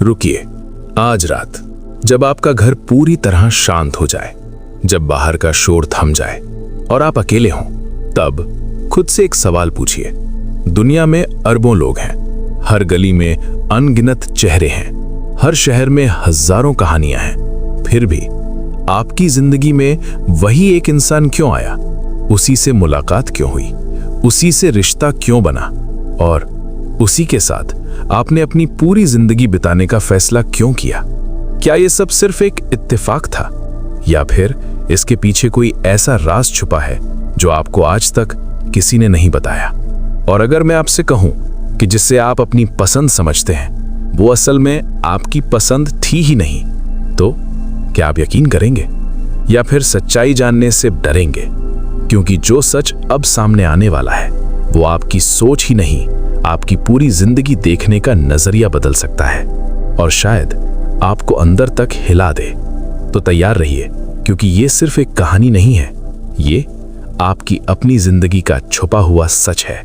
रुकिए, आज रात जब आपका घर पूरी तरह शांत हो जाए, जब बाहर का शोर थम जाए और आप अकेले हों, तब खुद से एक सवाल पूछिए। दुनिया में अरबों लोग हैं, हर गली में अनगिनत चेहरे हैं, हर शहर में हजारों कहानियां हैं, फिर भी आपकी जिंदगी में वही एक इंसान क्यों आया? उसी से मुलाकात क्यों हुई? उसी से रिश्ता क्यों बना? और उसी के साथ आपने अपनी पूरी जिंदगी बिताने का फैसला क्यों किया? क्या ये सब सिर्फ एक इत्तेफाक था, या फिर इसके पीछे कोई ऐसा राज छुपा है जो आपको आज तक किसी ने नहीं बताया? और अगर मैं आपसे कहूं कि जिससे आप अपनी पसंद समझते हैं वो असल में आपकी पसंद थी ही नहीं, तो क्या आप यकीन करेंगे या फिर सच्चाई जानने से डरेंगे? क्योंकि जो सच अब सामने आने वाला है वो आपकी सोच ही नहीं, आपकी पूरी जिंदगी देखने का नजरिया बदल सकता है और शायद आपको अंदर तक हिला दे। तो तैयार रहिए, क्योंकि ये सिर्फ एक कहानी नहीं है, ये आपकी अपनी जिंदगी का छुपा हुआ सच है।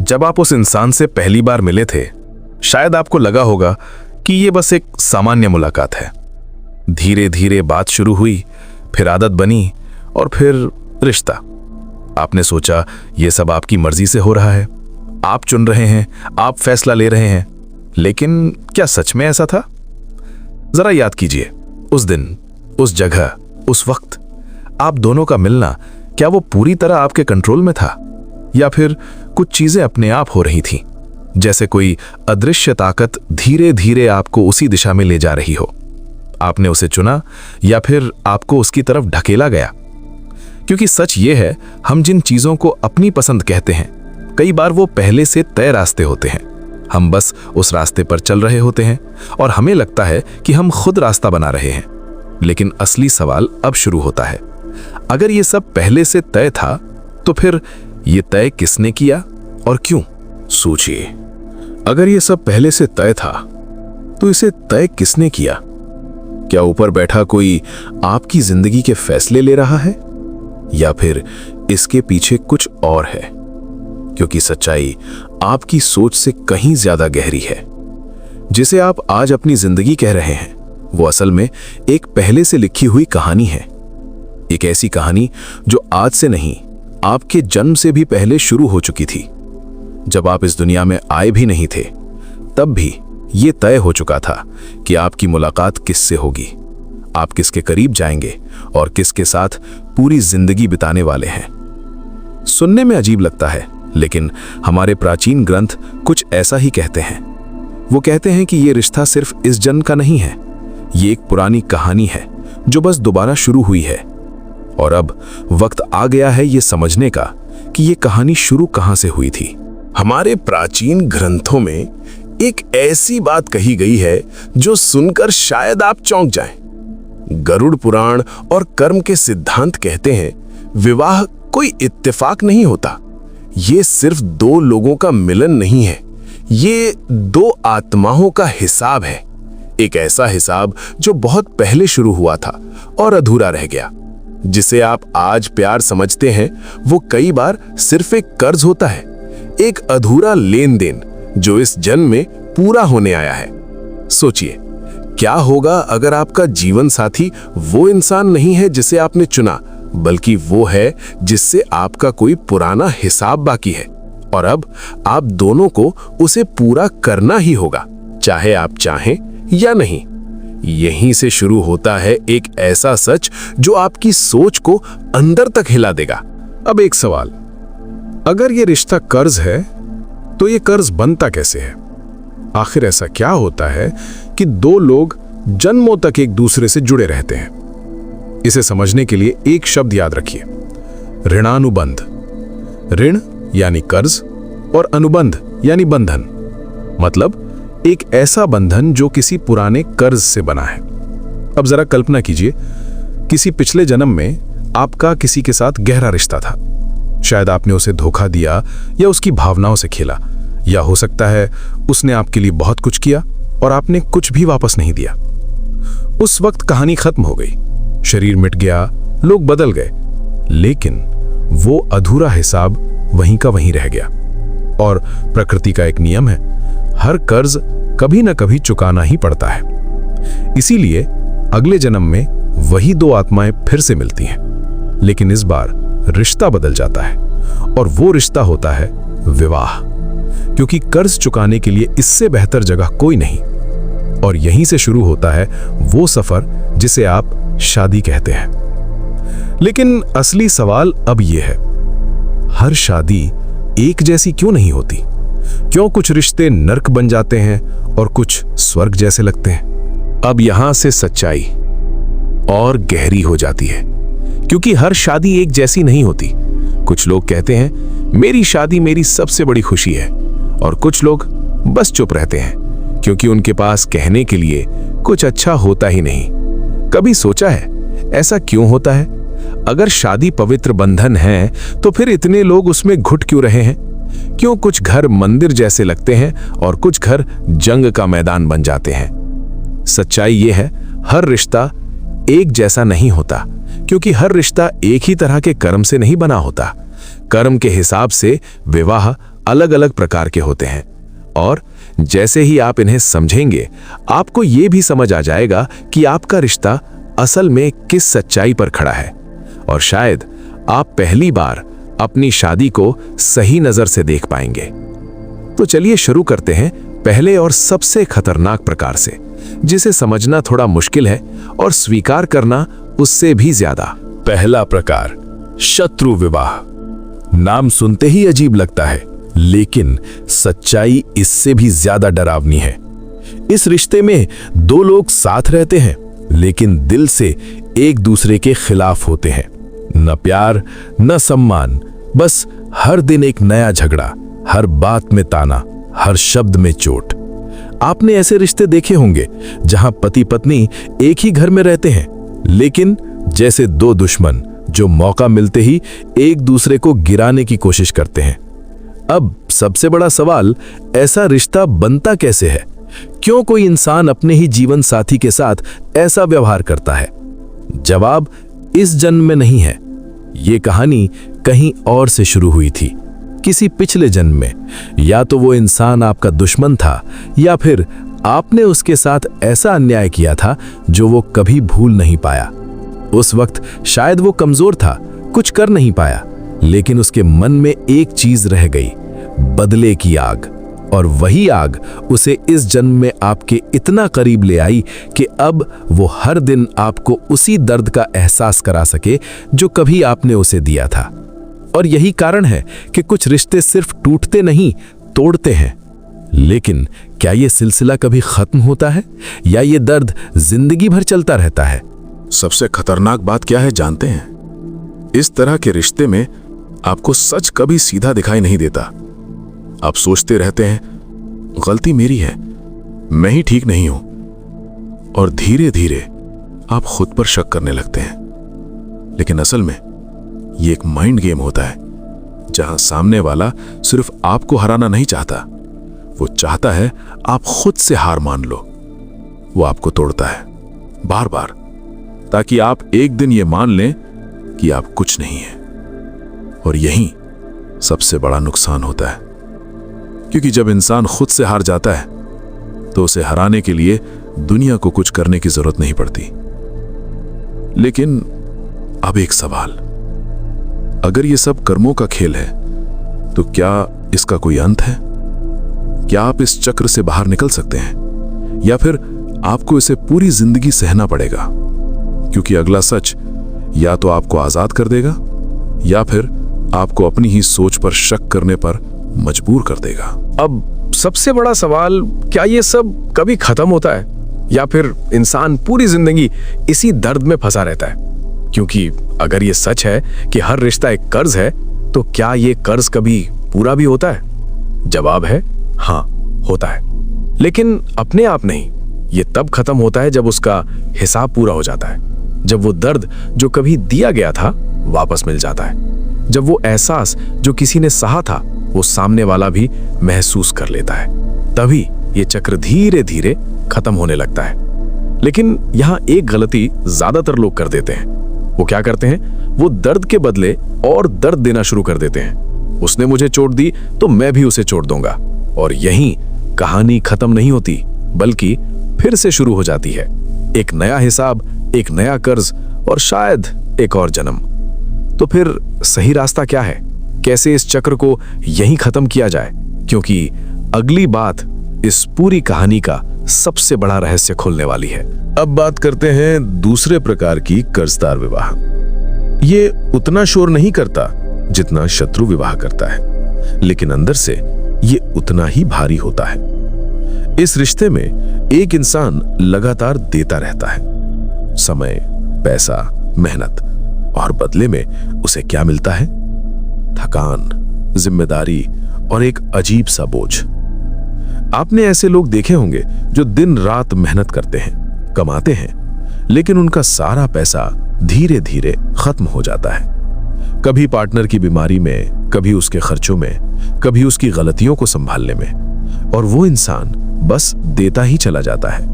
जब आप उस इंसान से पहली बार मिले थे, शायद आपको लगा होगा कि ये बस एक सामान्य मुलाकात है। धीरे धीरे बात शुरू हुई, फिर आदत बनी और फिर रिश्ता। आपने सोचा ये सब आपकी मर्जी से हो रहा है, आप चुन रहे हैं, आप फैसला ले रहे हैं। लेकिन क्या सच में ऐसा था? जरा याद कीजिए, उस दिन, उस जगह, उस वक्त आप दोनों का मिलना, क्या वो पूरी तरह आपके कंट्रोल में था, या फिर कुछ चीजें अपने आप हो रही थीं, जैसे कोई अदृश्य ताकत धीरे धीरे आपको उसी दिशा में ले जा रही हो? आपने उसे चुना या फिर आपको उसकी तरफ ढकेला गया? क्योंकि सच ये है, हम जिन चीजों को अपनी पसंद कहते हैं, कई बार वो पहले से तय रास्ते होते हैं। हम बस उस रास्ते पर चल रहे होते हैं और हमें लगता है कि हम खुद रास्ता बना रहे हैं। लेकिन असली सवाल अब शुरू होता है, अगर ये सब पहले से तय था तो फिर ये तय किसने किया और क्यों? सोचिए, अगर ये सब पहले से तय था तो इसे तय किसने किया? क्या ऊपर बैठा कोई आपकी जिंदगी के फैसले ले रहा है, या फिर इसके पीछे कुछ और है? क्योंकि सच्चाई आपकी सोच से कहीं ज्यादा गहरी है। जिसे आप आज अपनी जिंदगी कह रहे हैं वो असल में एक पहले से लिखी हुई कहानी है। एक ऐसी कहानी जो आज से नहीं, आपके जन्म से भी पहले शुरू हो चुकी थी। जब आप इस दुनिया में आए भी नहीं थे, तब भी ये तय हो चुका था कि आपकी मुलाकात किससे होगी, आप किसके करीब जाएंगे और किसके साथ पूरी जिंदगी बिताने वाले हैं। सुनने में अजीब लगता है, लेकिन हमारे प्राचीन ग्रंथ कुछ ऐसा ही कहते हैं। वो कहते हैं कि ये रिश्ता सिर्फ इस जन्म का नहीं है, ये एक पुरानी कहानी है जो बस दोबारा शुरू हुई है। और अब वक्त आ गया है ये समझने का कि ये कहानी शुरू कहां से हुई थी। हमारे प्राचीन ग्रंथों में एक ऐसी बात कही गई है जो सुनकर शायद आप चौंक जाएं। गरुड़ पुराण और कर्म के सिद्धांत कहते हैं, विवाह कोई इत्तेफाक नहीं होता, ये सिर्फ दो लोगों का मिलन नहीं है, ये दो आत्माओं का हिसाब है। एक ऐसा हिसाब जो बहुत पहले शुरू हुआ था और अधूरा रह गया। जिसे आप आज प्यार समझते हैं वो कई बार सिर्फ एक कर्ज होता है, एक अधूरा लेन देन जो इस जन्म में पूरा होने आया है। सोचिए, क्या होगा अगर आपका जीवन साथी वो इंसान नहीं है जिसे आपने चुना, बल्कि वो है जिससे आपका कोई पुराना हिसाब बाकी है, और अब आप दोनों को उसे पूरा करना ही होगा, चाहे आप चाहें या नहीं। यहीं से शुरू होता है एक ऐसा सच जो आपकी सोच को अंदर तक हिला देगा। अब एक सवाल, अगर ये रिश्ता कर्ज है तो ये कर्ज बनता कैसे है? आखिर ऐसा क्या होता है कि दो लोग जन्मों तक एक दूसरे से जुड़े रहते हैं? इसे समझने के लिए एक शब्द याद रखिए, ऋणानुबंध। ऋण यानी कर्ज और अनुबंध यानी बंधन, मतलब एक ऐसा बंधन जो किसी पुराने कर्ज से बना है। अब जरा कल्पना कीजिए, किसी पिछले जन्म में आपका किसी के साथ गहरा रिश्ता था। शायद आपने उसे धोखा दिया या उसकी भावनाओं से खेला, या हो सकता है उसने आपके लिए बहुत कुछ किया और आपने कुछ भी वापस नहीं दिया। उस वक्त कहानी खत्म हो गई, शरीर मिट गया, लोग बदल गए, लेकिन वो अधूरा हिसाब वहीं का वहीं रह गया। और प्रकृति का एक नियम है, हर कर्ज कभी न कभी चुकाना ही पड़ता है। इसीलिए अगले जन्म में वही दो आत्माएं फिर से मिलती हैं, लेकिन इस बार रिश्ता बदल जाता है और वो रिश्ता होता है विवाह, क्योंकि कर्ज चुकाने के लिए इससे बेहतर जगह कोई नहीं। और यहीं से शुरू होता है वो सफर जिसे आप शादी कहते हैं। लेकिन असली सवाल अब यह है, हर शादी एक जैसी क्यों नहीं होती? क्यों कुछ रिश्ते नर्क बन जाते हैं और कुछ स्वर्ग जैसे लगते हैं? अब यहां से सच्चाई और गहरी हो जाती है, क्योंकि हर शादी एक जैसी नहीं होती। कुछ लोग कहते हैं मेरी शादी मेरी सबसे बड़ी खुशी है, और कुछ लोग बस चुप रहते हैं क्योंकि उनके पास कहने के लिए कुछ अच्छा होता ही नहीं। कभी सोचा है ऐसा क्यों होता है? अगर शादी पवित्र बंधन है तो फिर इतने लोग उसमें घुट क्यों रहे हैं? क्यों कुछ घर मंदिर जैसे लगते हैं और कुछ घर जंग का मैदान बन जाते हैं? सच्चाई यह है, हर रिश्ता एक जैसा नहीं होता, क्योंकि हर रिश्ता एक ही तरह के कर्म से नहीं बना होता। कर्म के हिसाब से विवाह अलग अलग प्रकार के होते हैं, और जैसे ही आप इन्हें समझेंगे आपको यह भी समझ आ जाएगा कि आपका रिश्ता असल में किस सच्चाई पर खड़ा है। और शायद आप पहली बार अपनी शादी को सही नजर से देख पाएंगे। तो चलिए शुरू करते हैं पहले और सबसे खतरनाक प्रकार से, जिसे समझना थोड़ा मुश्किल है और स्वीकार करना उससे भी ज्यादा। पहला प्रकार, शत्रु विवाह। नाम सुनते ही अजीब लगता है, लेकिन सच्चाई इससे भी ज्यादा डरावनी है। इस रिश्ते में दो लोग साथ रहते हैं, लेकिन दिल से एक दूसरे के खिलाफ होते हैं। न प्यार न सम्मान, बस हर दिन एक नया झगड़ा, हर बात में ताना, हर शब्द में चोट। आपने ऐसे रिश्ते देखे होंगे जहां पति पत्नी एक ही घर में रहते हैं, लेकिन जैसे दो दुश्मन जो मौका मिलते ही एक दूसरे को गिराने की कोशिश करते हैं। अब सबसे बड़ा सवाल, ऐसा रिश्ता बनता कैसे है? क्यों कोई इंसान अपने ही जीवन साथी के साथ ऐसा व्यवहार करता है? जवाब इस जन्म में नहीं है। ये कहानी कहीं और से शुरू हुई थी, किसी पिछले जन्म में। या तो वो इंसान आपका दुश्मन था, या फिर आपने उसके साथ ऐसा अन्याय किया था जो वो कभी भूल नहीं पाया। उस वक्त शायद वो कमजोर था, कुछ कर नहीं पाया, लेकिन उसके मन में एक चीज रह गई, बदले की आग। और वही आग उसे इस जन्म में आपके इतना करीब ले आई कि अब वो हर दिन आपको उसी दर्द का एहसास करा सके जो कभी आपने उसे दिया था। और यही कारण है कि कुछ रिश्ते सिर्फ टूटते नहीं, तोड़ते हैं। लेकिन क्या ये सिलसिला कभी खत्म होता है, या ये दर्द जिंदगी भर चलता रहता है? सबसे खतरनाक बात क्या है जानते हैं? इस तरह के रिश्ते में आपको सच कभी सीधा दिखाई नहीं देता। आप सोचते रहते हैं गलती मेरी है, मैं ही ठीक नहीं हूं, और धीरे धीरे आप खुद पर शक करने लगते हैं। लेकिन असल में ये एक माइंड गेम होता है, जहां सामने वाला सिर्फ आपको हराना नहीं चाहता, वो चाहता है आप खुद से हार मान लो। वो आपको तोड़ता है बार बार, ताकि आप एक दिन ये मान लें कि आप कुछ नहीं है। और यही सबसे बड़ा नुकसान होता है, क्योंकि जब इंसान खुद से हार जाता है तो उसे हराने के लिए दुनिया को कुछ करने की जरूरत नहीं पड़ती। लेकिन अब एक सवाल, अगर ये सब कर्मों का खेल है तो क्या इसका कोई अंत है? क्या आप इस चक्र से बाहर निकल सकते हैं, या फिर आपको इसे पूरी जिंदगी सहना पड़ेगा? क्योंकि अगला सच या तो आपको आजाद कर देगा, या फिर आपको अपनी ही सोच पर शक करने पर मजबूर कर देगा। अब सबसे बड़ा सवाल, क्या ये सब कभी खत्म होता है, या फिर इंसान पूरी जिंदगी इसी दर्द में फंसा रहता है? क्योंकि अगर ये सच है कि हर रिश्ता एक कर्ज है, तो क्या ये कर्ज कभी पूरा भी होता है? जवाब है हाँ, होता है, लेकिन अपने आप नहीं। ये तब खत्म होता है जब उसका हिसाब पूरा हो जाता है, जब वो दर्द जो कभी दिया गया था वापस मिल जाता है, जब वो एहसास जो किसी ने सहा था वो सामने वाला भी महसूस कर लेता है। तभी ये चक्र धीरे धीरे खत्म होने लगता है। लेकिन यहाँ एक गलती ज्यादातर लोग कर देते हैं। वो क्या करते हैं? वो दर्द के बदले और दर्द देना शुरू कर देते हैं। उसने मुझे चोट दी तो मैं भी उसे चोट दूंगा, और यहीं कहानी खत्म नहीं होती, बल्कि फिर से शुरू हो जाती है। एक नया हिसाब, एक नया कर्ज और शायद एक और जन्म। तो फिर सही रास्ता क्या है? कैसे इस चक्र को यहीं खत्म किया जाए? क्योंकि अगली बात इस पूरी कहानी का सबसे बड़ा रहस्य खोलने वाली है। अब बात करते हैं दूसरे प्रकार की कर्जदार विवाह। ये उतना शोर नहीं करता जितना शत्रु विवाह करता है, लेकिन अंदर से ये उतना ही भारी होता है। इस रिश्ते में एक इंसान लगातार देता रहता है, समय, पैसा, मेहनत, और बदले में उसे क्या मिलता है? थकान, जिम्मेदारी और एक अजीब सा बोझ। आपने ऐसे लोग देखे होंगे जो दिन रात मेहनत करते हैं, कमाते हैं, लेकिन उनका सारा पैसा धीरे धीरे खत्म हो जाता है। कभी पार्टनर की बीमारी में, कभी उसके खर्चों में, कभी उसकी गलतियों को संभालने में, और वो इंसान बस देता ही चला जाता है।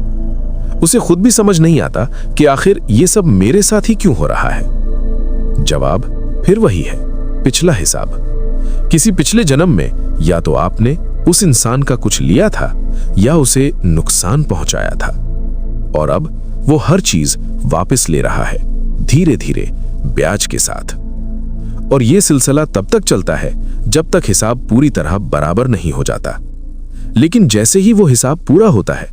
उसे खुद भी समझ नहीं आता कि आखिर ये सब मेरे साथ ही क्यों हो रहा है। जवाब फिर वही है, पिछला हिसाब। किसी पिछले जन्म में या तो आपने उस इंसान का कुछ लिया था या उसे नुकसान पहुंचाया था, और अब वो हर चीज वापस ले रहा है, धीरे धीरे ब्याज के साथ। और ये सिलसिला तब तक चलता है जब तक हिसाब पूरी तरह बराबर नहीं हो जाता। लेकिन जैसे ही वो हिसाब पूरा होता है,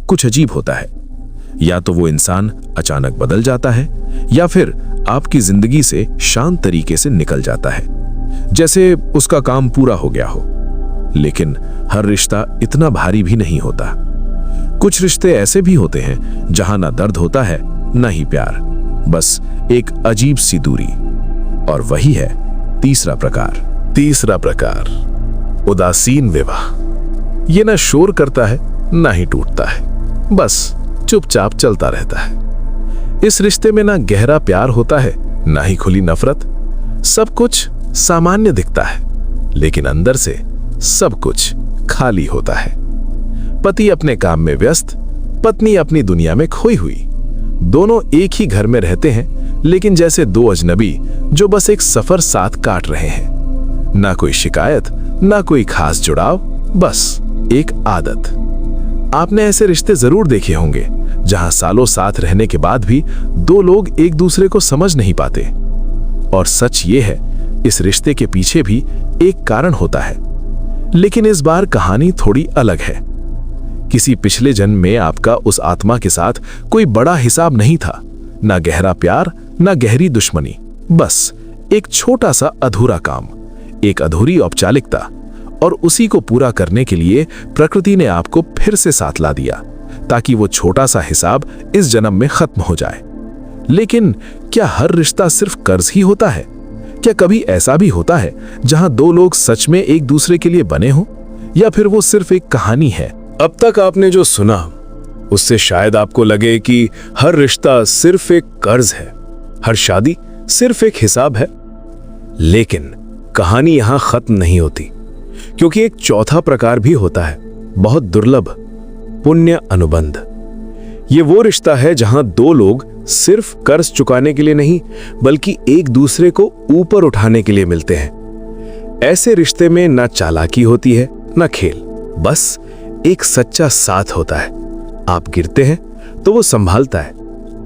कुछ अजीब होता है। या तो वो इंसान अचानक बदल जाता है, या फिर आपकी जिंदगी से शांत तरीके से निकल जाता है, जैसे उसका काम पूरा हो गया हो। लेकिन हर रिश्ता इतना भारी भी नहीं होता। कुछ रिश्ते ऐसे भी होते हैं जहां ना दर्द होता है, ना ही प्यार, बस एक अजीब सी दूरी। और वही है तीसरा प्रकार। तीसरा प्रकार, उदासीन विवाह। ये ना शोर करता है, ना ही टूटता है, बस चुपचाप चलता रहता है। इस रिश्ते में ना गहरा प्यार होता है, ना ही खुली नफरत। सब कुछ सामान्य दिखता है, लेकिन अंदर से सब कुछ खाली होता है। पति अपने काम में व्यस्त, पत्नी अपनी दुनिया में खोई हुई। दोनों एक ही घर में रहते हैं, लेकिन जैसे दो अजनबी जो बस एक सफर साथ काट रहे हैं। ना कोई शिकायत, ना कोई खास जुड़ाव, बस एक आदत। आपने ऐसे रिश्ते जरूर देखे होंगे जहां सालों साथ रहने के बाद भी दो लोग एक दूसरे को समझ नहीं पाते। और सच ये है, इस रिश्ते के पीछे भी एक कारण होता है। लेकिन इस बार कहानी थोड़ी अलग है। किसी पिछले जन्म में आपका उस आत्मा के साथ कोई बड़ा हिसाब नहीं था, ना गहरा प्यार, ना गहरी दुश्मनी, बस एक छोटा सा अधूरा काम, एक अधूरी औपचारिकता। और उसी को पूरा करने के लिए प्रकृति ने आपको फिर से साथ ला दिया, ताकि वो छोटा सा हिसाब इस जन्म में खत्म हो जाए। लेकिन क्या हर रिश्ता सिर्फ कर्ज ही होता है? क्या कभी ऐसा भी होता है जहां दो लोग सच में एक दूसरे के लिए बने हों, या फिर वो सिर्फ एक कहानी है? अब तक आपने जो सुना उससे शायद आपको लगे कि हर रिश्ता सिर्फ एक कर्ज है, हर शादी सिर्फ एक हिसाब है। लेकिन कहानी यहां खत्म नहीं होती, क्योंकि एक चौथा प्रकार भी होता है, बहुत दुर्लभ, पुण्य अनुबंध। ये वो रिश्ता है जहां दो लोग सिर्फ कर्ज चुकाने के लिए नहीं, बल्कि एक दूसरे को ऊपर उठाने के लिए मिलते हैं। ऐसे रिश्ते में ना चालाकी होती है, ना खेल, बस एक सच्चा साथ होता है। आप गिरते हैं तो वो संभालता है,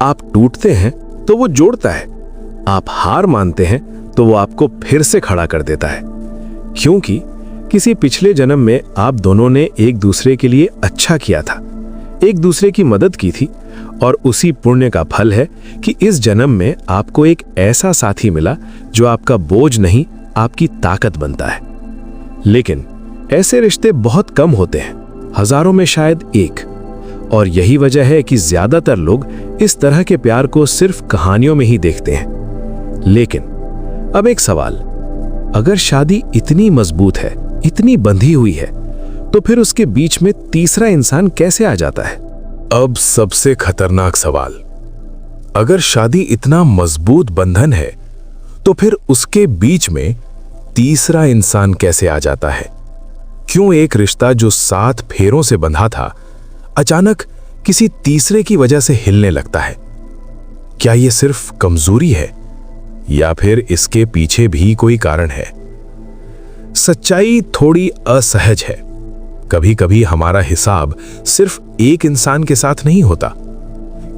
आप टूटते हैं तो वो जोड़ता है, आप हार मानते हैं तो वो आपको फिर से खड़ा कर देता है। क्योंकि किसी पिछले जन्म में आप दोनों ने एक दूसरे के लिए अच्छा किया था, एक दूसरे की मदद की थी, और उसी पुण्य का फल है कि इस जन्म में आपको एक ऐसा साथी मिला जो आपका बोझ नहीं, आपकी ताकत बनता है। लेकिन ऐसे रिश्ते बहुत कम होते हैं, हजारों में शायद एक। और यही वजह है कि ज्यादातर लोग इस तरह के प्यार को सिर्फ कहानियों में ही देखते हैं। लेकिन अब एक सवाल, अगर शादी इतनी मजबूत है, इतनी बंधी हुई है, तो फिर उसके बीच में तीसरा इंसान कैसे आ जाता है? अब सबसे खतरनाक सवाल, अगर शादी इतना मजबूत बंधन है, तो फिर उसके बीच में तीसरा इंसान कैसे आ जाता है? क्यों एक रिश्ता जो 7 फेरों से बंधा था, अचानक किसी तीसरे की वजह से हिलने लगता है? क्या यह सिर्फ कमजोरी है, या फिर इसके पीछे भी कोई कारण है? सच्चाई थोड़ी असहज है। कभी कभी हमारा हिसाब सिर्फ एक इंसान के साथ नहीं होता।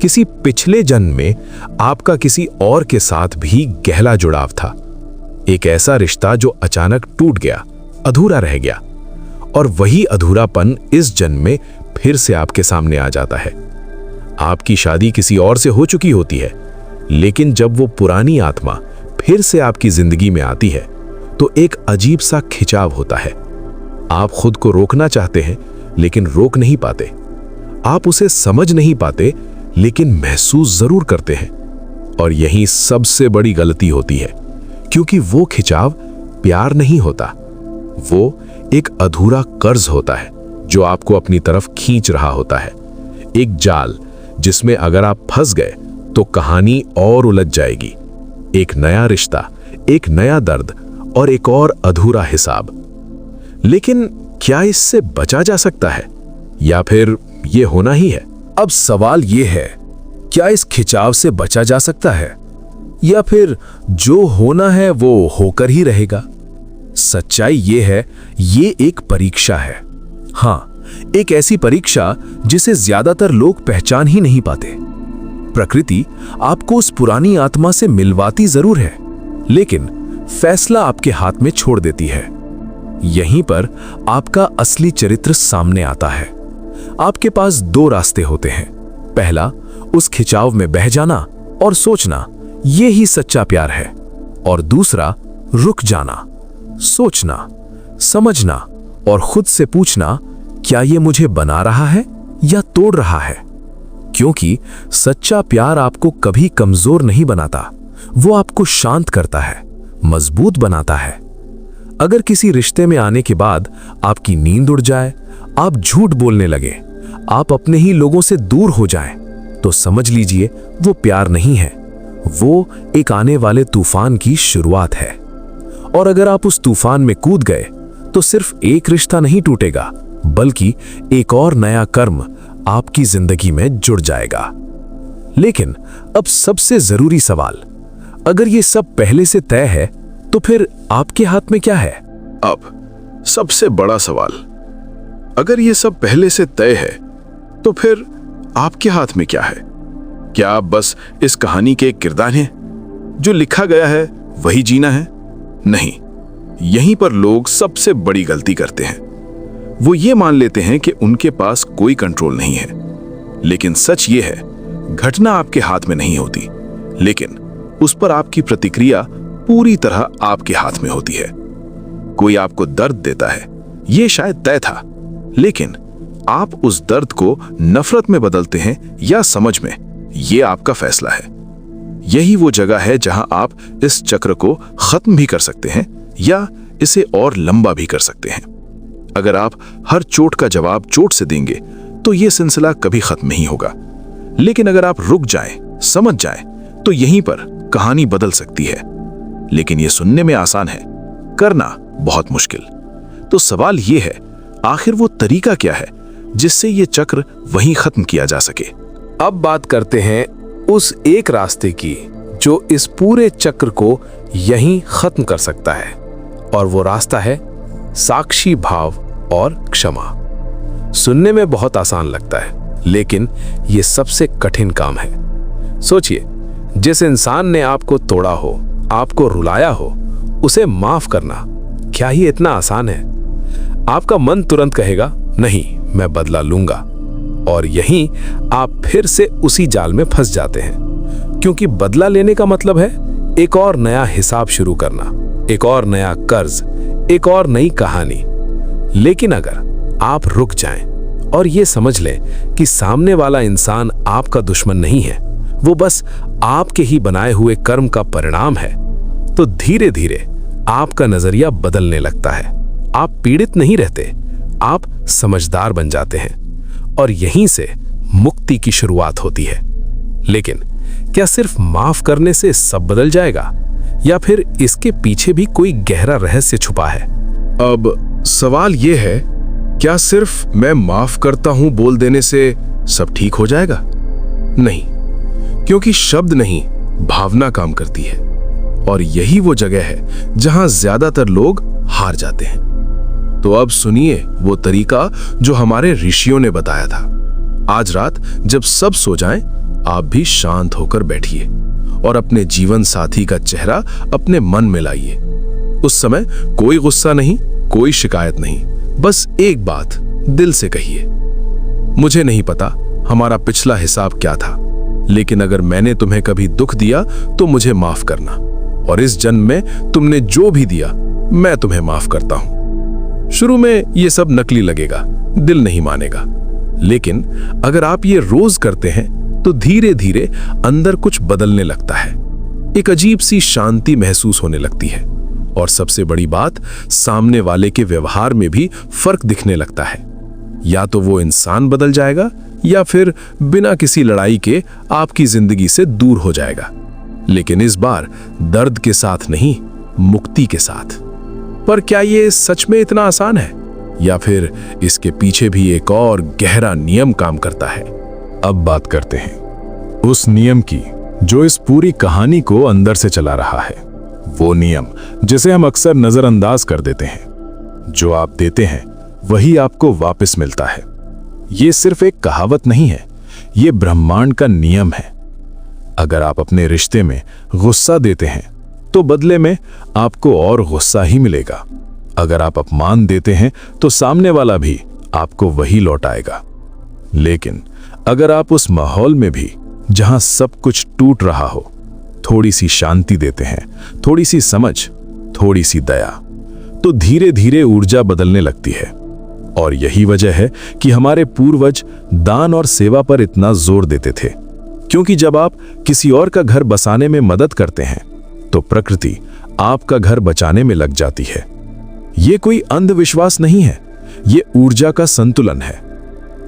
किसी पिछले जन्म में आपका किसी और के साथ भी गहरा जुड़ाव था। एक ऐसा रिश्ता जो अचानक टूट गया, अधूरा रह गया, और वही अधूरापन इस जन्म में फिर से आपके सामने आ जाता है। आपकी शादी किसी और से हो चुकी होती है, लेकिन जब वो पुरानी आत्मा फिर से आपकी जिंदगी में आती है तो एक अजीब सा खिंचाव होता है। आप खुद को रोकना चाहते हैं लेकिन रोक नहीं पाते। आप उसे समझ नहीं पाते लेकिन महसूस जरूर करते हैं। और यही सबसे बड़ी गलती होती है, क्योंकि वो खिंचाव प्यार नहीं होता, वो एक अधूरा कर्ज होता है जो आपको अपनी तरफ खींच रहा होता है। एक जाल जिसमें अगर आप फंस गए तो कहानी और उलझ जाएगी। एक नया रिश्ता, एक नया दर्द और एक और अधूरा हिसाब। लेकिन क्या इससे बचा जा सकता है या फिर ये होना ही है? अब सवाल ये है, क्या इस खिंचाव से बचा जा सकता है या फिर जो होना है वो होकर ही रहेगा? सच्चाई ये है, ये एक परीक्षा है। हाँ, एक ऐसी परीक्षा जिसे ज्यादातर लोग पहचान ही नहीं पाते। प्रकृति आपको उस पुरानी आत्मा से मिलवाती जरूर है, लेकिन फैसला आपके हाथ में छोड़ देती है। यहीं पर आपका असली चरित्र सामने आता है। आपके पास दो रास्ते होते हैं। पहला, उस खिंचाव में बह जाना और सोचना ये ही सच्चा प्यार है, और दूसरा, रुक जाना, सोचना, समझना और खुद से पूछना, क्या ये मुझे बना रहा है या तोड़ रहा है? क्योंकि सच्चा प्यार आपको कभी कमजोर नहीं बनाता, वो आपको शांत करता है, मजबूत बनाता है। अगर किसी रिश्ते में आने के बाद आपकी नींद उड़ जाए, आप झूठ बोलने लगे, आप अपने ही लोगों से दूर हो जाएं, तो समझ लीजिए वो प्यार नहीं है, वो एक आने वाले तूफान की शुरुआत है। और अगर आप उस तूफान में कूद गए तो सिर्फ एक रिश्ता नहीं टूटेगा, बल्कि एक और नया कर्म आपकी जिंदगी में जुड़ जाएगा। लेकिन अब सबसे जरूरी सवाल, अगर ये सब पहले से तय है तो फिर आपके हाथ में क्या है? अब सबसे बड़ा सवाल, अगर ये सब पहले से तय है तो फिर आपके हाथ में क्या है? क्या आप बस इस कहानी के एक किरदार हैं? जो लिखा गया है वही जीना है? नहीं, यहीं पर लोग सबसे बड़ी गलती करते हैं। वो ये मान लेते हैं कि उनके पास कोई कंट्रोल नहीं है। लेकिन सच ये है, घटना आपके हाथ में नहीं होती, लेकिन उस पर आपकी प्रतिक्रिया पूरी तरह आपके हाथ में होती है। कोई आपको दर्द देता है, ये शायद तय था, लेकिन आप उस दर्द को नफरत में बदलते हैं या समझ में, ये आपका फैसला है। यही वो जगह है जहां आप इस चक्र को खत्म भी कर सकते हैं या इसे और लंबा भी कर सकते हैं। अगर आप हर चोट का जवाब चोट से देंगे तो यह सिलसिला कभी खत्म नहीं होगा। लेकिन अगर आप रुक जाएं, समझ जाएं, तो यहीं पर कहानी बदल सकती है। लेकिन यह सुनने में आसान है, करना बहुत मुश्किल। तो सवाल यह है, आखिर वो तरीका क्या है जिससे यह चक्र वहीं खत्म किया जा सके? अब बात करते हैं उस एक रास्ते की जो इस पूरे चक्र को यहीं खत्म कर सकता है, और वो रास्ता है साक्षी भाव और क्षमा। सुनने में बहुत आसान लगता है, लेकिन ये सबसे कठिन काम है। सोचिए, जिस इंसान ने आपको तोड़ा हो, आपको रुलाया हो, उसे माफ करना क्या ये इतना आसान है? आपका मन तुरंत कहेगा, नहीं, मैं बदला लूंगा। और यहीं आप फिर से उसी जाल में फंस जाते हैं, क्योंकि बदला लेने का मतलब है एक और नया हिसाब शुरू करना, एक और नया कर्ज, एक और नई कहानी। लेकिन अगर आप रुक जाएं और ये समझ लें कि सामने वाला इंसान आपका दुश्मन नहीं है, वो बस आपके ही बनाए हुए कर्म का परिणाम है, तो धीरे धीरे आपका नजरिया बदलने लगता है। आप पीड़ित नहीं रहते, आप समझदार बन जाते हैं, और यहीं से मुक्ति की शुरुआत होती है। लेकिन क्या सिर्फ माफ करने से सब बदल जाएगा, या फिर इसके पीछे भी कोई गहरा रहस्य छुपा है? अब सवाल यह है, क्या सिर्फ मैं माफ करता हूं बोल देने से सब ठीक हो जाएगा? नहीं, क्योंकि शब्द नहीं, भावना काम करती है। और यही वो जगह है जहां ज्यादातर लोग हार जाते हैं। तो अब सुनिए वो तरीका जो हमारे ऋषियों ने बताया था। आज रात जब सब सो जाएं, आप भी शांत होकर बैठिए और अपने जीवन साथी का चेहरा अपने मन में लाइए। उस समय कोई गुस्सा नहीं, कोई शिकायत नहीं, बस एक बात दिल से कहिए, मुझे नहीं पता हमारा पिछला हिसाब क्या था, लेकिन अगर मैंने तुम्हें कभी दुख दिया तो मुझे माफ करना, और इस जन्म में तुमने जो भी दिया मैं तुम्हें माफ करता हूं। शुरू में ये सब नकली लगेगा, दिल नहीं मानेगा, लेकिन अगर आप ये रोज करते हैं तो धीरे धीरे अंदर कुछ बदलने लगता है। एक अजीब सी शांति महसूस होने लगती है, और सबसे बड़ी बात, सामने वाले के व्यवहार में भी फर्क दिखने लगता है। या तो वो इंसान बदल जाएगा या फिर बिना किसी लड़ाई के आपकी जिंदगी से दूर हो जाएगा, लेकिन इस बार दर्द के साथ नहीं, मुक्ति के साथ। पर क्या ये सच में इतना आसान है, या फिर इसके पीछे भी एक और गहरा नियम काम करता है? अब बात करते हैं उस नियम की जो इस पूरी कहानी को अंदर से चला रहा है। वो नियम जिसे हम अक्सर नजरअंदाज कर देते हैं। जो आप देते हैं वही आपको वापस मिलता है। ये सिर्फ एक कहावत नहीं है, ये ब्रह्मांड का नियम है। अगर आप अपने रिश्ते में गुस्सा देते हैं तो बदले में आपको और गुस्सा ही मिलेगा। अगर आप अपमान देते हैं तो सामने वाला भी आपको वही लौटाएगा। लेकिन अगर आप उस माहौल में भी जहां सब कुछ टूट रहा हो, थोड़ी सी शांति देते हैं, थोड़ी सी समझ, थोड़ी सी दया, तो धीरे धीरे ऊर्जा बदलने लगती है। और यही वजह है कि हमारे पूर्वज दान और सेवा पर इतना जोर देते थे, क्योंकि जब आप किसी और का घर बसाने में मदद करते हैं तो प्रकृति आपका घर बचाने में लग जाती है। ये कोई अंधविश्वास नहीं है, ये ऊर्जा का संतुलन है।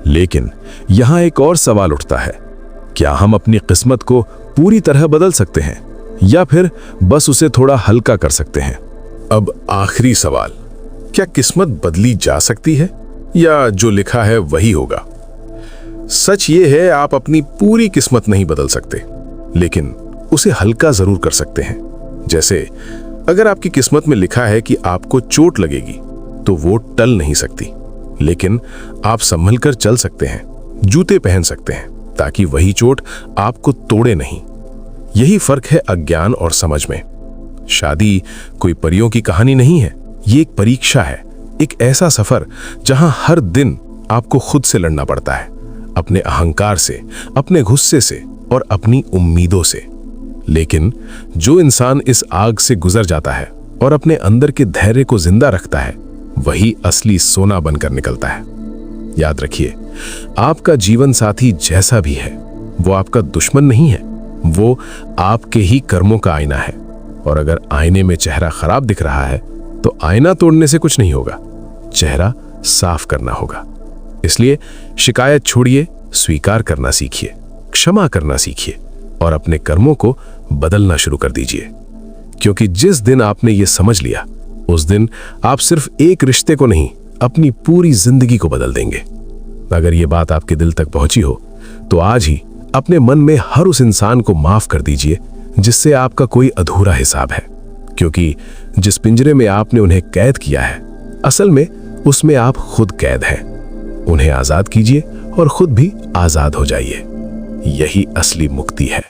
लेकिन यहां एक और सवाल उठता है, क्या हम अपनी किस्मत को पूरी तरह बदल सकते हैं या फिर बस उसे थोड़ा हल्का कर सकते हैं? अब आखिरी सवाल, क्या किस्मत बदली जा सकती है या जो लिखा है वही होगा? सच ये है, आप अपनी पूरी किस्मत नहीं बदल सकते, लेकिन उसे हल्का जरूर कर सकते हैं। जैसे अगर आपकी किस्मत में लिखा है कि आपको चोट लगेगी तो वो टल नहीं सकती, लेकिन आप संभल कर चल सकते हैं, जूते पहन सकते हैं ताकि वही चोट आपको तोड़े नहीं। यही फर्क है अज्ञान और समझ में। शादी कोई परियों की कहानी नहीं है, ये एक परीक्षा है, एक ऐसा सफर जहां हर दिन आपको खुद से लड़ना पड़ता है, अपने अहंकार से, अपने गुस्से से और अपनी उम्मीदों से। लेकिन जो इंसान इस आग से गुजर जाता है और अपने अंदर के धैर्य को जिंदा रखता है, वही असली सोना बनकर निकलता है। याद रखिए, आपका जीवन साथी जैसा भी है वो आपका दुश्मन नहीं है, वो आपके ही कर्मों का आईना है। और अगर आईने में चेहरा खराब दिख रहा है तो आईना तोड़ने से कुछ नहीं होगा, चेहरा साफ करना होगा। इसलिए शिकायत छोड़िए, स्वीकार करना सीखिए, क्षमा करना सीखिए और अपने कर्मों को बदलना शुरू कर दीजिए। क्योंकि जिस दिन आपने ये समझ लिया, उस दिन आप सिर्फ एक रिश्ते को नहीं, अपनी पूरी जिंदगी को बदल देंगे। अगर ये बात आपके दिल तक पहुंची हो तो आज ही अपने मन में हर उस इंसान को माफ कर दीजिए जिससे आपका कोई अधूरा हिसाब है। क्योंकि जिस पिंजरे में आपने उन्हें कैद किया है, असल में उसमें आप खुद कैद हैं। उन्हें आजाद कीजिए और खुद भी आजाद हो जाइए। यही असली मुक्ति है।